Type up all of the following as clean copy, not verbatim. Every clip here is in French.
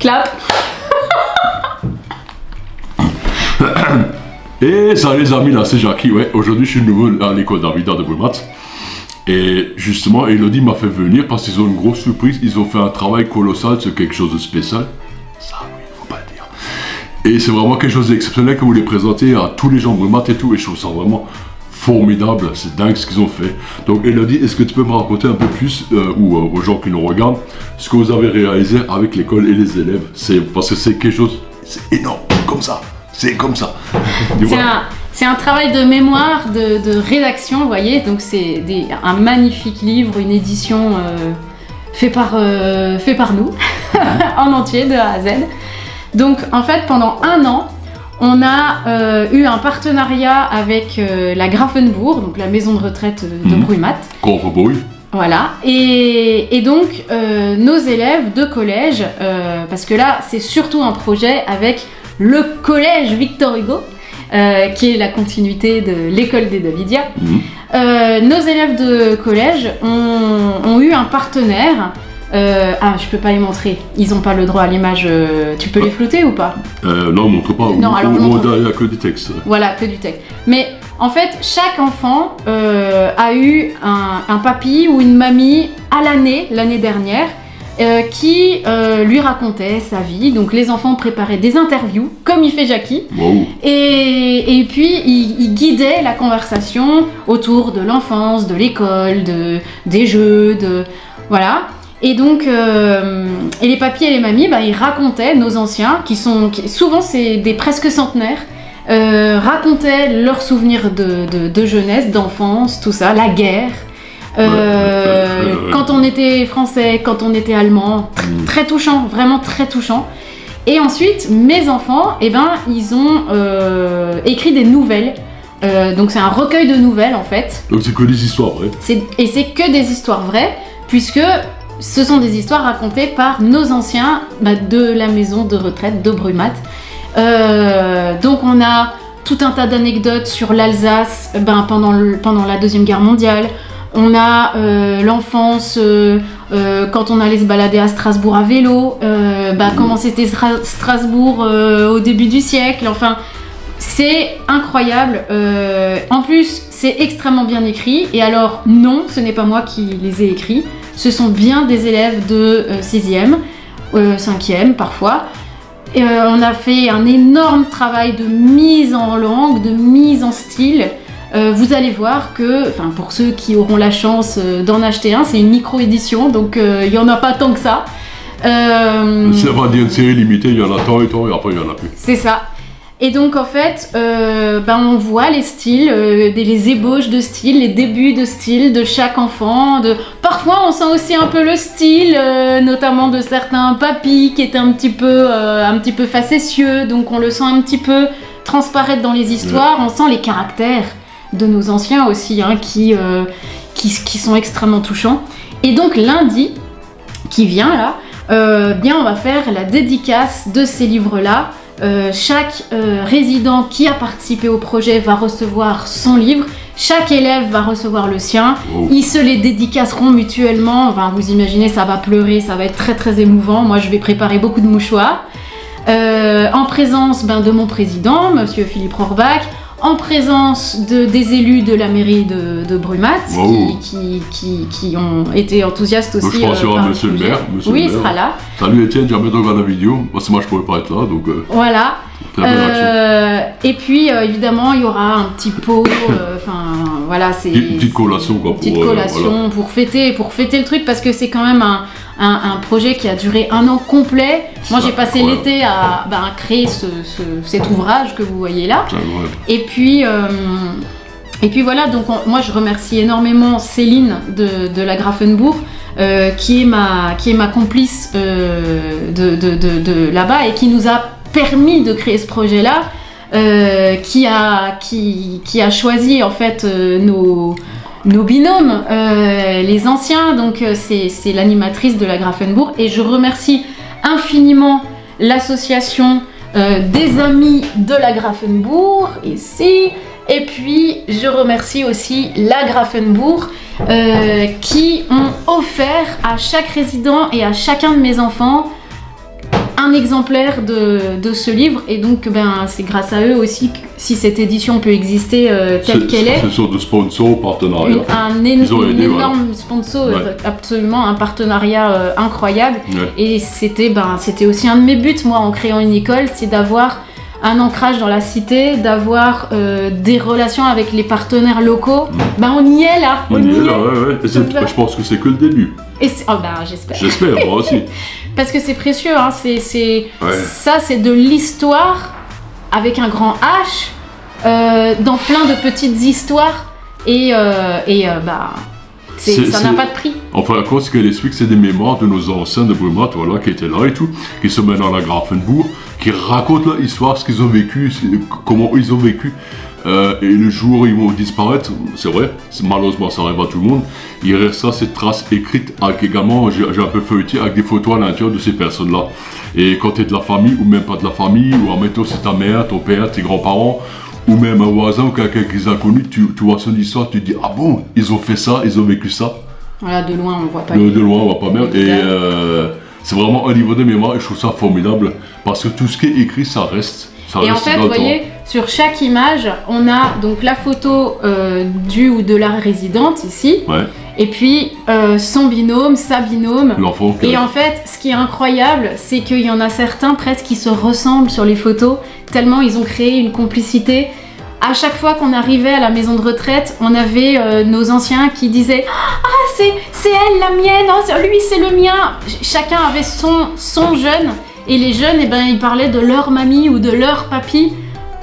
Clap. Et ça les amis, là c'est Jackie, ouais, aujourd'hui je suis nouveau à l'école d'Arvida de Brumat. Et justement, Elodie m'a fait venir parce qu'ils ont une grosse surprise, ils ont fait un travail colossal sur quelque chose de spécial. Ça, oui, faut pas le dire. Et c'est vraiment quelque chose d'exceptionnel que vous les présentez à tous les gens de Brumat et tout, et je trouve ça vraiment formidable, c'est dingue ce qu'ils ont fait. Donc Elodie, est-ce que tu peux me raconter un peu plus, ou aux gens qui nous regardent, ce que vous avez réalisé avec l'école et les élèves? Parce que c'est quelque chose, c'est énorme, comme ça. C'est comme ça. C'est un travail de mémoire, de rédaction, vous voyez. Donc c'est un magnifique livre, une édition fait par nous, en entier, de A à Z. Donc en fait, pendant un an, on a eu un partenariat avec la Grafenbourg, donc la maison de retraite de Brumat. Corbeau. Voilà, et donc nos élèves de collège, parce que là c'est surtout un projet avec le collège Victor Hugo, qui est la continuité de l'école des Davidia. Nos élèves de collège ont eu un partenaire. Je peux pas les montrer, ils n'ont pas le droit à l'image. Tu peux les flouter ou pas? Non, montre pas. Non, alors il n'y a que du texte. Voilà, que du texte. Mais en fait, chaque enfant a eu un papy ou une mamie à l'année dernière, qui lui racontait sa vie. Donc les enfants préparaient des interviews, comme il fait Jackie. Wow. Et puis il guidait la conversation autour de l'enfance, de l'école, des jeux, voilà. Et donc, et les papis et les mamies, ils racontaient, nos anciens, souvent c'est des presque centenaires, racontaient leurs souvenirs de jeunesse, d'enfance, tout ça, la guerre. Quand on était français, quand on était allemand, très touchant, vraiment très touchant. Et ensuite, mes enfants, ils ont écrit des nouvelles. Donc c'est un recueil de nouvelles en fait. Donc c'est que des histoires vraies. Et c'est que des histoires vraies, puisque ce sont des histoires racontées par nos anciens de la maison de retraite de Brumat. Donc on a tout un tas d'anecdotes sur l'Alsace pendant la Deuxième Guerre mondiale. On a l'enfance quand on allait se balader à Strasbourg à vélo, comment c'était Strasbourg au début du siècle, enfin c'est incroyable. En plus c'est extrêmement bien écrit, et alors non, ce n'est pas moi qui les ai écrits, ce sont bien des élèves de 6e, 5e parfois. On a fait un énorme travail de mise en langue, de mise en style. Vous allez voir que, pour ceux qui auront la chance d'en acheter un, c'est une micro-édition, donc il n'y en a pas tant que ça. C'est pas dire une série limitée, il y en a tant et tant, et après il n'y en a plus. C'est ça. Et donc en fait, on voit les styles, les ébauches de style, les débuts de style de chaque enfant. Parfois on sent aussi un peu le style, notamment de certains papis qui étaient un petit peu facétieux, donc on le sent un petit peu transparaître dans les histoires. On sent les caractères de nos anciens aussi, qui sont extrêmement touchants. Et donc lundi qui vient là, on va faire la dédicace de ces livres-là. Chaque résident qui a participé au projet va recevoir son livre, chaque élève va recevoir le sien. Ils se les dédicaceront mutuellement. Vous imaginez, ça va pleurer, ça va être très très émouvant. Moi je vais préparer beaucoup de mouchoirs, en présence de mon président, monsieur Philippe Rohrbach, en présence des élus de la mairie de Brumat, qui ont été enthousiastes aussi. Je pense qu'il y aura monsieur le maire. Il sera là. Salut Étienne, j'ai bientôt voir la vidéo. Parce que moi je pourrais pas être là, donc. Voilà. Et puis évidemment il y aura un petit pot. Voilà, c'est. Petite collation quoi. Petite collation pour fêter le truc, parce que c'est quand même un projet qui a duré un an complet. Moi j'ai passé l'été à créer cet ouvrage que vous voyez là. Et puis voilà, donc moi je remercie énormément Céline de la Grafenbourg, qui est ma complice de là-bas, et qui nous a permis de créer ce projet là, qui a choisi en fait nos binômes, les anciens. Donc c'est l'animatrice de la Grafenbourg, et je remercie infiniment l'association des amis de la Grafenbourg ici, et puis je remercie aussi la Grafenbourg qui ont offert à chaque résident et à chacun de mes enfants un exemplaire de ce livre, et donc ben, c'est grâce à eux aussi que, si cette édition peut exister telle qu'elle est. C'est une sorte de sponsor, partenariat. Un énorme sponsor, absolument, un partenariat incroyable. Et c'était aussi un de mes buts, moi, en créant une école, c'est d'avoir un ancrage dans la cité, d'avoir des relations avec les partenaires locaux. Ben on y est là. On y est là, ouais. Je pense que c'est que le début. J'espère. J'espère, moi aussi. Parce que c'est précieux, hein. Ça c'est de l'histoire avec un grand H, dans plein de petites histoires, ça n'a pas de prix. Enfin, à cause qu'elle explique, c'est des mémoires de nos anciens de Brumath, voilà, qui étaient là et tout, qui se mettent dans la Grafenbourg, qui racontent leur histoire, ce qu'ils ont vécu, comment ils ont vécu. Et le jour où ils vont disparaître, c'est vrai, malheureusement ça arrive à tout le monde, il restera cette trace écrite avec également, j'ai un peu feuilleté, avec des photos à l'intérieur de ces personnes-là. Et quand tu es de la famille, ou même pas de la famille, ou en mettant c'est ta mère, ton père, tes grands-parents, ou même un voisin ou quelqu'un qu'ils ont connu, tu vois son histoire, tu te dis, ah bon, ils ont fait ça, ils ont vécu ça. Voilà, de loin on voit pas. De loin on voit pas bien. Et c'est vraiment un livre de mémoire et je trouve ça formidable, parce que tout ce qui est écrit, ça reste. Et en fait, vous voyez, sur chaque image, on a donc la photo du ou de la résidente ici, et puis son binôme, sa binôme. L'enfant. Et en fait, ce qui est incroyable, c'est qu'il y en a certains presque qui se ressemblent sur les photos, tellement ils ont créé une complicité. À chaque fois qu'on arrivait à la maison de retraite, on avait nos anciens qui disaient « Ah, c'est elle la mienne, oh, lui c'est le mien !» Chacun avait son jeune. Et les jeunes, ils parlaient de leur mamie ou de leur papy,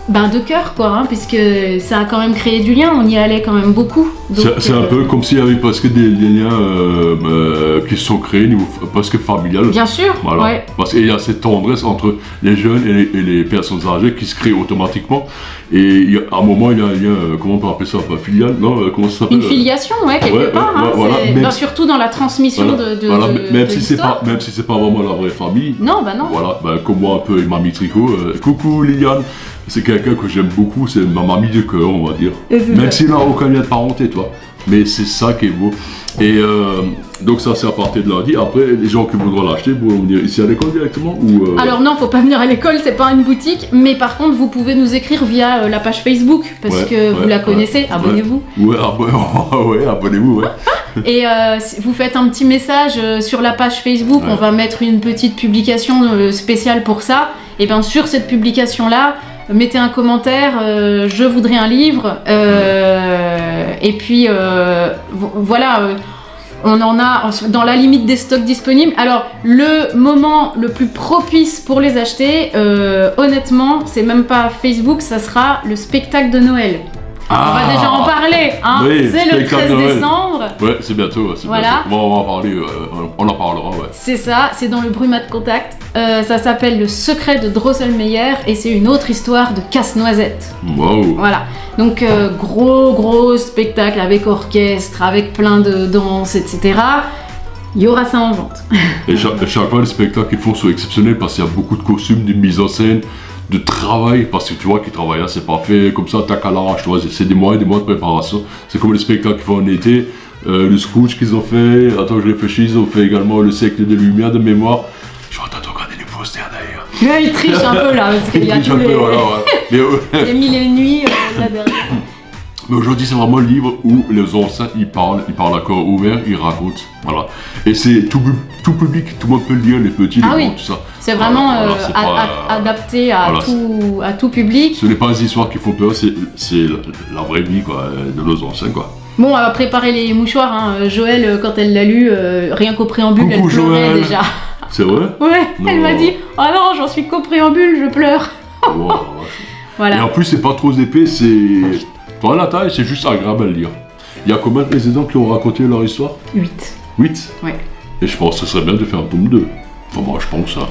de cœur quoi, hein, puisque ça a quand même créé du lien, on y allait quand même beaucoup. C'est un peu comme s'il y avait presque des liens qui se sont créés au niveau presque familial. Bien sûr, voilà. Ouais. Parce qu'il y a cette tendresse entre les jeunes et les personnes âgées qui se créent automatiquement. Et à un moment, il y a un lien, comment on peut appeler ça, pas filial, non, comment ça s'appelle? Une filiation, quelque part, hein, voilà. Surtout dans la transmission de même si c'est pas vraiment la vraie famille. Non, non. Voilà, comme moi un peu et Mamie Tricot. Coucou Liliane, c'est quelqu'un que j'aime beaucoup, c'est ma mamie de cœur, on va dire. Même s'il n'a aucun lien de parenté, toi. Mais c'est ça qui est beau. Et donc ça c'est à partir de lundi. Après les gens qui voudront l'acheter pourront venir ici à l'école directement ou Alors non, faut pas venir à l'école, c'est pas une boutique. Mais par contre vous pouvez nous écrire via la page Facebook parce que vous la connaissez. Abonnez-vous. Ouais, abonnez-vous. Et vous faites un petit message sur la page Facebook. On va mettre une petite publication spéciale pour ça. Et bien sur cette publication là, mettez un commentaire, je voudrais un livre, et puis voilà, on en a dans la limite des stocks disponibles. Alors le moment le plus propice pour les acheter, honnêtement, c'est même pas Facebook, ça sera le spectacle de Noël. On va déjà en parler, hein. Oui, c'est le 13 décembre. Ouais, c'est bientôt. Voilà. Bientôt. On va en parler, on en parlera, ouais. C'est ça, c'est dans le Brumath Contact. Ça s'appelle Le secret de Drosselmeyer et c'est une autre histoire de casse-noisette. Wow. Voilà. Donc gros spectacle avec orchestre, avec plein de danses, etc. Il y aura ça en vente. Et chaque fois, les spectacles qu'ils font sont exceptionnels parce qu'il y a beaucoup de costumes, de mise en scène, de travail, parce que tu vois qu'ils travaillent là, c'est pas fait comme ça, tac à l'arrache, tu vois, c'est des mois et des mois de préparation. C'est comme les spectacles qu'ils font en été, le Scrooge qu'ils ont fait, attends je réfléchis, ils ont fait également le siècle des Lumières de mémoire. Je vais attendre de regarder les posters d'ailleurs. Il triche un peu là, parce qu'il y a tous les mille et une nuits là derrière. Mais aujourd'hui, c'est vraiment le livre où les anciens, ils parlent à corps ouvert, ils racontent, voilà. Et c'est tout public, tout le monde peut le lire, les petits, les grands, tout ça. C'est vraiment adapté à tout public. Ce n'est pas des histoires qui font peur, c'est la vraie vie, quoi, de nos anciens, quoi. Bon, on va préparer les mouchoirs, hein. Joël, quand elle l'a lu, rien qu'au préambule, elle pleurait Joël. Déjà. C'est vrai? Ouais, elle m'a dit « Oh non, j'en suis qu'au préambule, je pleure. Wow, » Voilà. Et en plus, c'est pas trop épais, c'est... Pour la taille, c'est juste agréable à le lire. Il y a combien de résidents qui ont raconté leur histoire? 8. 8? Ouais. Et je pense que ce serait bien de faire un tome 2. Enfin, moi, je pense ça.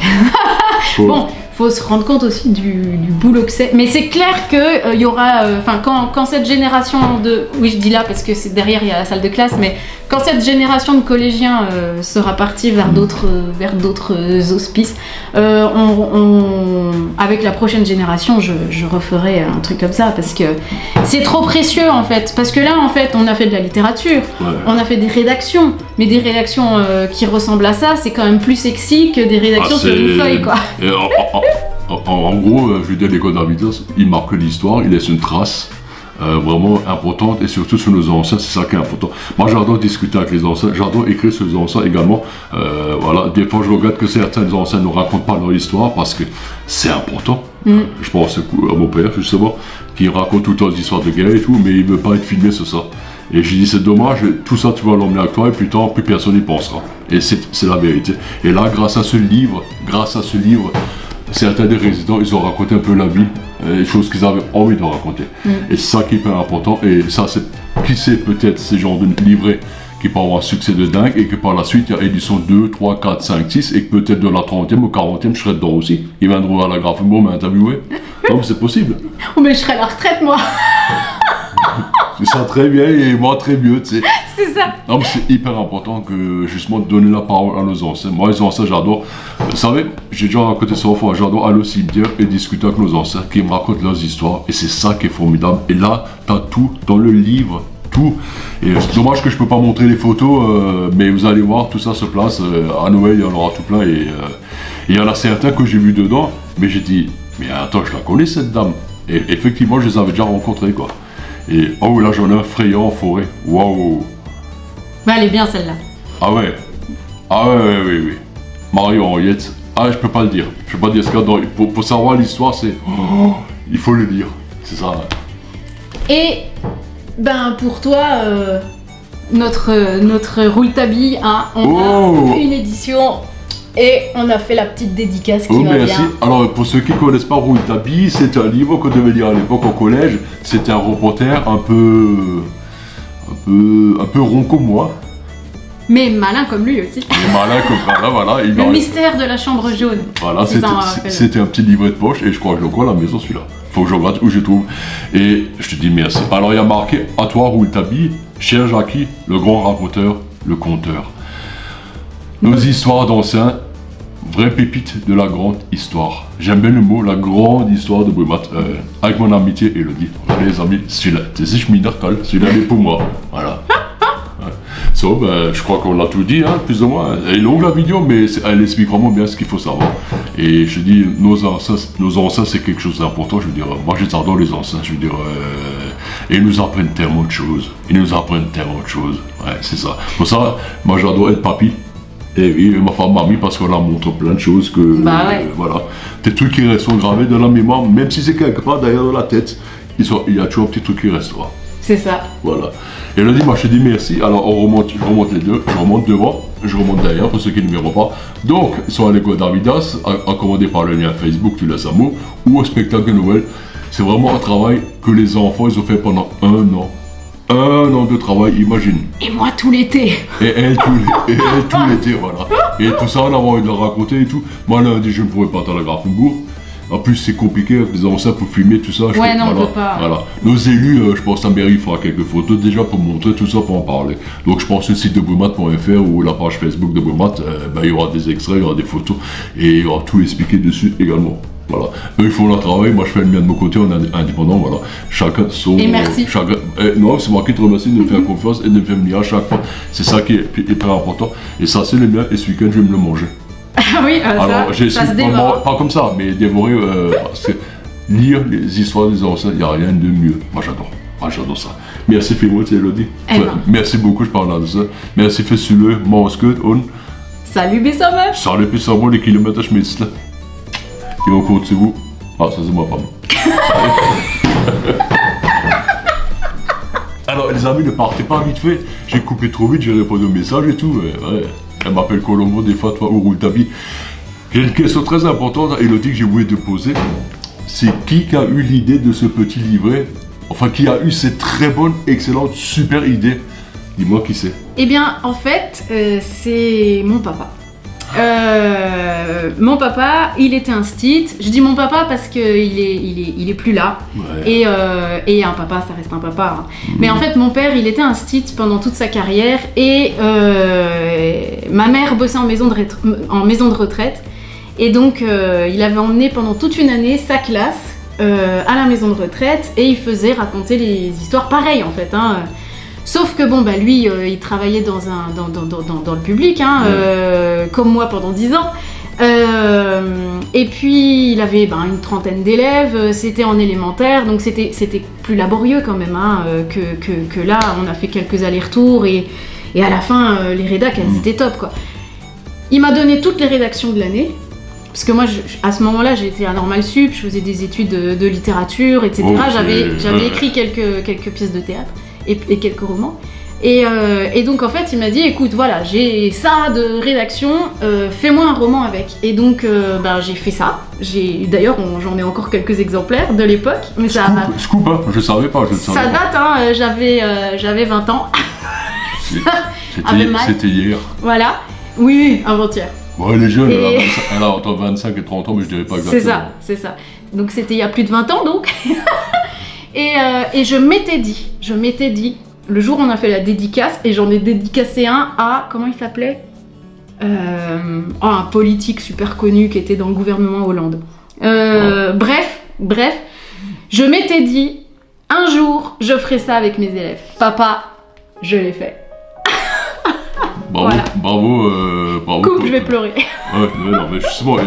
Bon, faut se rendre compte aussi du boulot que c'est. Mais c'est clair que il y aura, quand cette génération de, oui je dis là parce que c'est derrière il y a la salle de classe, mais quand cette génération de collégiens sera partie vers d'autres auspices, avec la prochaine génération, je referai un truc comme ça parce que c'est trop précieux en fait. Parce que là en fait on a fait de la littérature, on a fait des rédactions, mais des rédactions qui ressemblent à ça, c'est quand même plus sexy que des rédactions sur une feuille quoi. En gros, je veux dire, l'école d'Arvidas, il marque l'histoire, il laisse une trace vraiment importante et surtout sur nos anciens, c'est ça qui est important. Moi j'adore discuter avec les anciens, j'adore écrire sur les anciens également. Voilà, des fois je regrette que certains anciens ne racontent pas leur histoire parce que c'est important. Je pense à mon père justement, qui raconte tout le temps des histoires de guerre et tout, mais il veut pas être filmé sur ça. Et j'ai dit c'est dommage, tout ça tu vas l'emmener avec toi et plus tard plus personne n'y pensera. Et c'est la vérité. Et là grâce à ce livre, certains des résidents, ils ont raconté un peu la vie, les choses qu'ils avaient envie de raconter. Et c'est ça qui est hyper important. Et ça, c'est qui sait peut-être ces genres de livrets qui peuvent avoir un succès de dingue et que par la suite, il y a édition 2, 3, 4, 5, 6 et que peut-être de la 30e ou 40e, je serai dedans aussi. Ils viendront à la Graphenbourg m'interviewer. Non, mais c'est possible. Oh, mais je serai à la retraite, moi. Tu sens très bien et moi très mieux, tu sais. C'est ça. Non, mais c'est hyper important que justement de donner la parole à nos anciens. Moi, les anciens, j'adore. Vous savez, j'ai déjà raconté ça au fond, j'adore aller au cimetière et discuter avec nos anciens qui me racontent leurs histoires. Et c'est ça qui est formidable. Et là, t'as tout dans le livre, tout. Et c'est dommage que je peux pas montrer les photos, mais vous allez voir, tout ça se place. À Noël, il y en aura tout plein. Et il y en a certains que j'ai vus dedans, mais j'ai dit, mais attends, je la connais cette dame. Et effectivement, je les avais déjà rencontrés, quoi. Et oh là, j'en ai un frayant en forêt. Waouh! Bah, elle est bien celle-là. Ah ouais. Ah ouais, oui. Mario Henriette. Ah, je peux pas le dire. Je peux pas dire ce qu'il y a dans. Pour savoir l'histoire, c'est. Oh, il faut le lire. C'est ça. Et ben pour toi, notre Rouletabille, hein, on a une édition et on a fait la petite dédicace qui va merci. bien. Alors pour ceux qui connaissent pas Rouletabille, c'est un livre qu'on devait lire à l'époque au collège. C'était un reporter un peu rond comme moi. Mais malin comme lui aussi. Malin comme ça, voilà. Le mystère de la chambre jaune. Voilà, c'était un petit livret de poche et je crois que je l'ai encore à la maison celui-là. Faut que je regarde où je trouve. Et je te dis merci. Alors il y a marqué à toi Rouletabille, cher Jackie, le grand raconteur, le conteur. Nos histoires d'anciens, vraie pépite de la grande histoire. J'aime bien le mot, la grande histoire de Brumat. Avec mon amitié Elodie. Les amis, celui-là, tu sais, je m'y narcole, celui-là il est pour moi. Voilà. So, je crois qu'on l'a tout dit, hein, plus ou moins. Elle est longue la vidéo, mais elle explique vraiment bien ce qu'il faut savoir. Et je dis, nos anciens, c'est quelque chose d'important. Je veux dire, moi j'adore les anciens. Je veux dire, et ils nous apprennent tellement de choses. Ouais, c'est ça. Pour ça, moi j'adore être papy. Et oui, ma femme mamie, parce qu'on leur montre plein de choses que. Voilà. Des trucs qui restent gravés dans la mémoire, même si c'est quelque part derrière dans la tête, il y a toujours un petit truc qui restera. C'est ça. Voilà. Et elle a dit, moi je te dis merci. Alors je remonte les deux, je remonte devant, je remonte derrière pour ceux qui ne verront pas. Donc, ils sont à l'école d'Arvidas, accommodés par le lien Facebook, tu laisses un mot, ou au spectacle de Noël. C'est vraiment un travail que les enfants, ils ont fait pendant 1 an. 1 an de travail, imagine. Et moi tout l'été. Et elle tout l'été, voilà. Et tout ça, on a envie de le raconter et tout. Moi lundi, je ne pourrais pas être à la Graphenbourg. En plus, c'est compliqué avec les anciens pour filmer tout ça. On peut pas. Voilà. Nos élus, je pense à mairie fera quelques photos déjà pour montrer tout ça, pour en parler. Donc je pense que le site de brumat.fr ou la page Facebook de Brumat, il y aura des extraits, il y aura des photos et il y aura tout expliqué dessus également. Voilà. Eux, ils font leur travail, moi je fais le mien de mon côté, on est indépendant, voilà. Chacun son. Et merci. Non, c'est moi qui te remercie de me faire confiance et de me faire venir à chaque fois. C'est ça qui est hyper important. Et ça, c'est le mien, et ce week-end, je vais me le manger. Ah oui, alors j'ai essayé pas comme ça, mais dévorer, parce que lire les histoires des anciens, il n'y a rien de mieux. Moi j'adore ça. Merci Fimo, c'est Elodie. Merci beaucoup, je parle de ça. Merci Fessule, Morskut, on. Salut Bissama. Salut Bissama, les kilomètres je mets là. Et on compte sur vous. Ah, ça c'est ma femme. Alors les amis, ne partez pas vite fait. J'ai coupé trop vite, j'ai répondu aux messages et tout. Ouais. Elle m'appelle Colombo des fois, toi, ou Rouletabille. J'ai une question très importante, Elodie, que j'ai voulu te poser. C'est qui a eu l'idée de ce petit livret? Enfin, qui a eu cette très bonne, excellente, super idée? Dis-moi qui c'est. Eh bien, en fait, c'est mon papa. Mon papa, il était un stit. Je dis mon papa parce qu'il est plus là. Ouais. Et un papa, ça reste un papa. Hein. Mais en fait, mon père, il était un stit pendant toute sa carrière. Et ma mère bossait en maison de retraite. Et donc, il avait emmené pendant toute une année sa classe à la maison de retraite. Et il faisait raconter les histoires pareilles, en fait. Hein. Sauf que bon, bah lui, il travaillait dans le public, hein, comme moi pendant 10 ans. Et puis, il avait une trentaine d'élèves, c'était en élémentaire, donc c'était plus laborieux quand même hein, que là. On a fait quelques allers-retours et à la fin, les rédacs, elles étaient top, quoi. Il m'a donné toutes les rédactions de l'année. Parce que moi, à ce moment-là, j'étais à Normal Sup, je faisais des études de littérature, etc. Okay. J'avais écrit quelques pièces de théâtre. Et quelques romans. Et donc en fait il m'a dit écoute voilà j'ai ça de rédaction, fais-moi un roman avec. Et donc j'ai fait ça. D'ailleurs j'en ai encore quelques exemplaires de l'époque. Mais ça scoop hein, je savais pas. Ça date hein, j'avais 20 ans. C'était hier. Voilà. Oui, avant-hier. Ouais, les jeunes, elle a entre 25 et 30 ans, mais je dirais pas exactement. C'est ça. Donc c'était il y a plus de 20 ans donc. Et je m'étais dit, le jour où on a fait la dédicace, et j'en ai dédicacé un à, comment il s'appelait un politique super connu qui était dans le gouvernement Hollande. Bref, je m'étais dit, un jour, je ferai ça avec mes élèves. Papa, je l'ai fait. Bravo, voilà. Bravo. Coupe, je vais pleurer. Ouais, non, mais justement,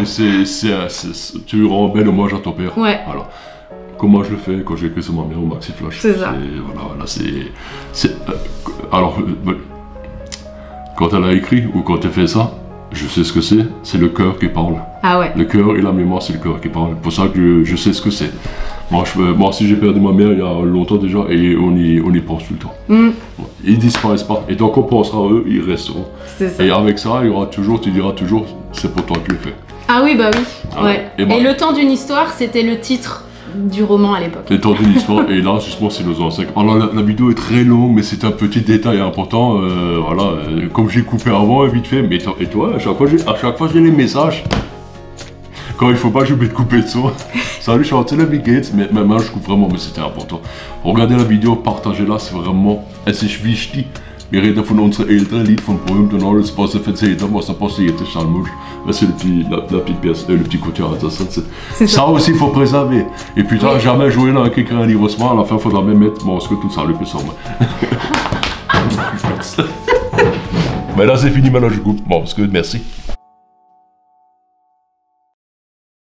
tu rends bel hommage à ton père. Ouais. Alors, comment je le fais quand j'ai écrit sur ma mère au Maxi Flash. C'est ça. Alors, quand elle a écrit ou quand elle fait ça, je sais ce que c'est le cœur qui parle. Ah ouais. Le cœur et la mémoire, c'est le cœur qui parle. C'est pour ça que je sais ce que c'est. Moi aussi, j'ai perdu ma mère il y a longtemps déjà et on y pense tout le temps. Bon, ils disparaissent pas. Et tant qu'on pensera à eux, ils resteront. C'est ça. Et avec ça, tu diras toujours, c'est pour toi que je le fais. Ah oui, bah oui. Ah ouais. Et Le temps d'une histoire, c'était le titre du roman à l'époque. Le temps d'une histoire, et là, justement, c'est nos ancêtres. Alors, la vidéo est très longue, mais c'est un petit détail important. Voilà, comme j'ai coupé avant, vite fait. Mais et toi, à chaque fois, j'ai les messages. Quand il faut pas, j'ai oublié de couper le son. Salut, je suis Anthony Gates, mais maintenant, je coupe vraiment, mais c'était important. Regardez la vidéo, partagez-la, c'est vraiment. Es ist wichtig. Wir reden von unseren Eltern, Lied von berühmt und alles, was erzählt haben, was passiert ist, c'est la petite pièce, le petit côté intéressant. Ça aussi, il faut préserver. Et puis, oui. Jamais jouer dans quelqu'un un livre soir, à la fin, il faudra même mettre mon que tout ça, le plus sombre. Mais là, c'est fini, maintenant, je coupe. Bon, parce que merci.